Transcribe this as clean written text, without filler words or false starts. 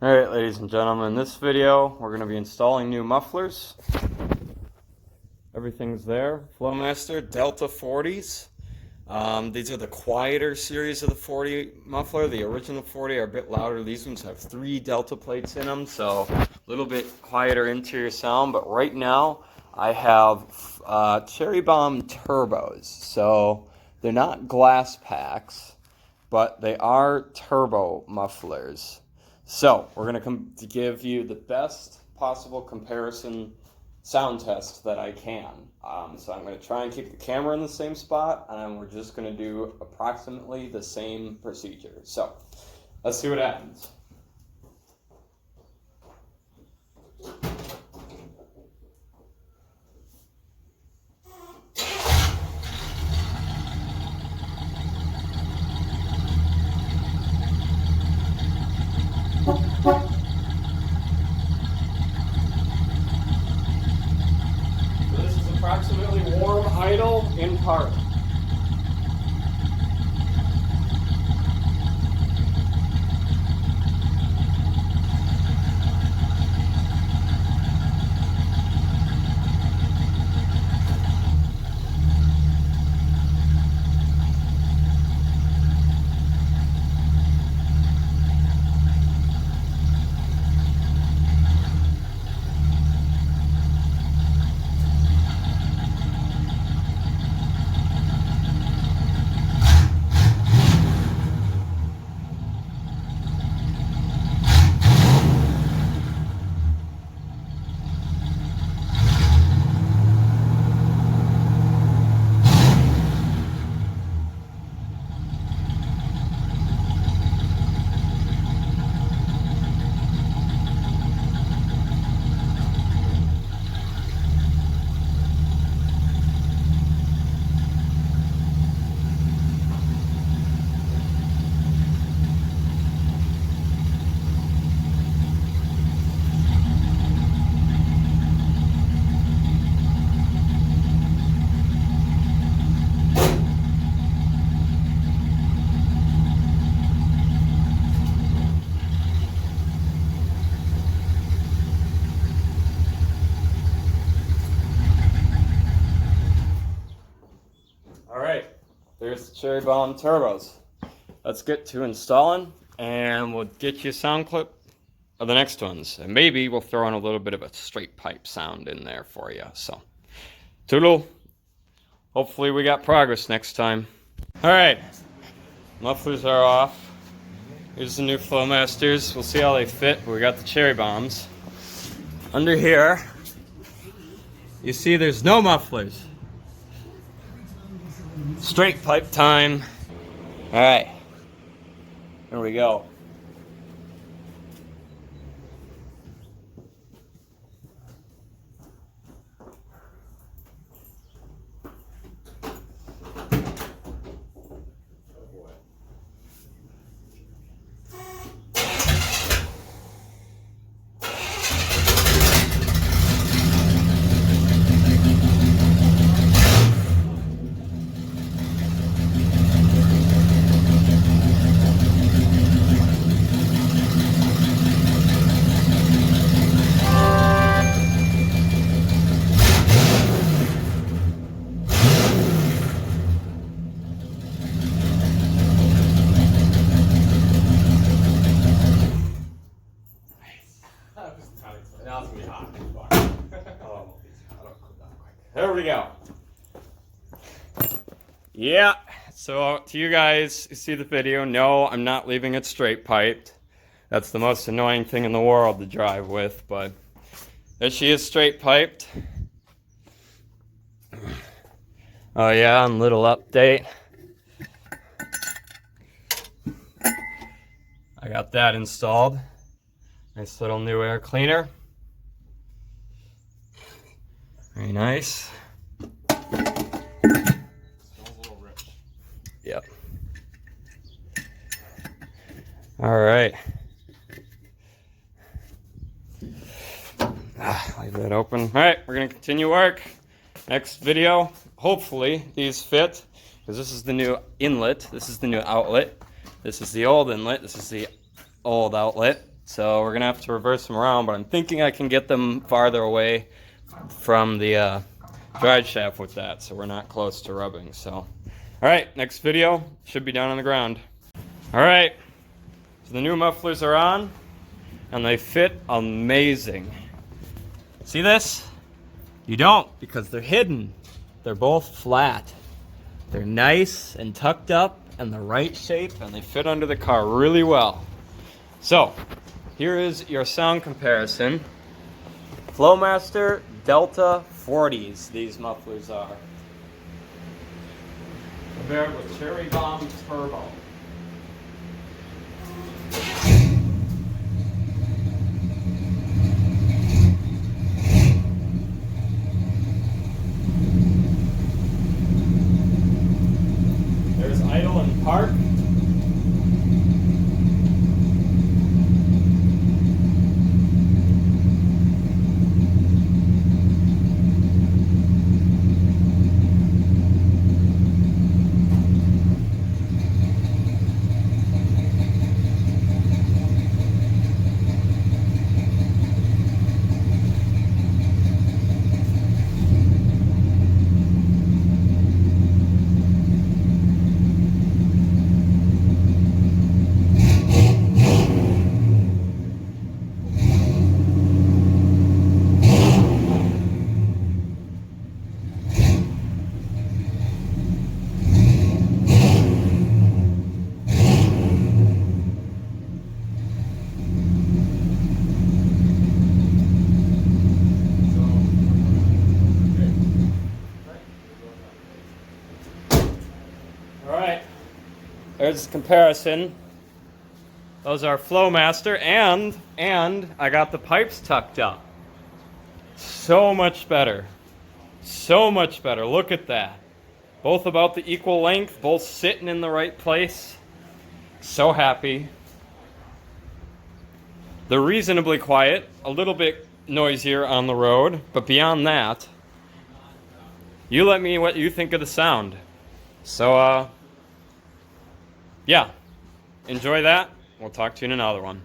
Alright, ladies and gentlemen, in this video we're going to be installing new mufflers. Everything's there. Flowmaster Delta 40s. These are the quieter series of the 40 muffler. The original 40 are a bit louder. These ones have 3 Delta plates in them, so a little bit quieter interior sound. But right now I have Cherry Bomb turbos. So they're not glass packs, but they are turbo mufflers. So we're going to give you the best possible comparison sound test that I can. So I'm going to try and keep the camera in the same spot, and we're just going to do approximately the same procedure. So let's see what happens. This is approximately warm idle in park. There's the Cherry Bomb turbos. Let's get to installing, and we'll get you a sound clip of the next ones. And maybe we'll throw in a little bit of a straight pipe sound in there for you. So, toodle. Hopefully we got progress next time. Alright, mufflers are off. Here's the new Flowmasters. We'll see how they fit. We got the Cherry Bombs. Under here, you see there's no mufflers. Straight pipe time. All right, here we go. There we go. Yeah, so to you guys who see the video, no, I'm not leaving it straight piped. That's the most annoying thing in the world to drive with, but there she is, straight piped. Oh yeah, and little update. I got that installed. Nice little new air cleaner. Very nice. Smells a little rich. Yep. All right. Leave that open. All right, we're gonna continue work. Next video, hopefully these fit, because this is the new inlet, this is the new outlet, this is the old inlet, this is the old outlet. So we're gonna have to reverse them around, but I'm thinking I can get them farther away from the drive shaft with that, so we're not close to rubbing. So, all right, next video should be down on the ground. All right, so the new mufflers are on, and they fit amazing. See this? You don't, because they're hidden. They're both flat. They're nice and tucked up and the right shape, and they fit under the car really well. So, here is your sound comparison. Flowmaster Delta 40s, these mufflers are. Compared with Cherry Bomb Turbo. There's idle and park. There's a comparison. Those are Flowmaster, and I got the pipes tucked up. So much better. So much better. Look at that. Both about the equal length, both sitting in the right place. So happy. They're reasonably quiet, a little bit noisier on the road, but beyond that, you let me know what you think of the sound. So, yeah, enjoy that. We'll talk to you in another one.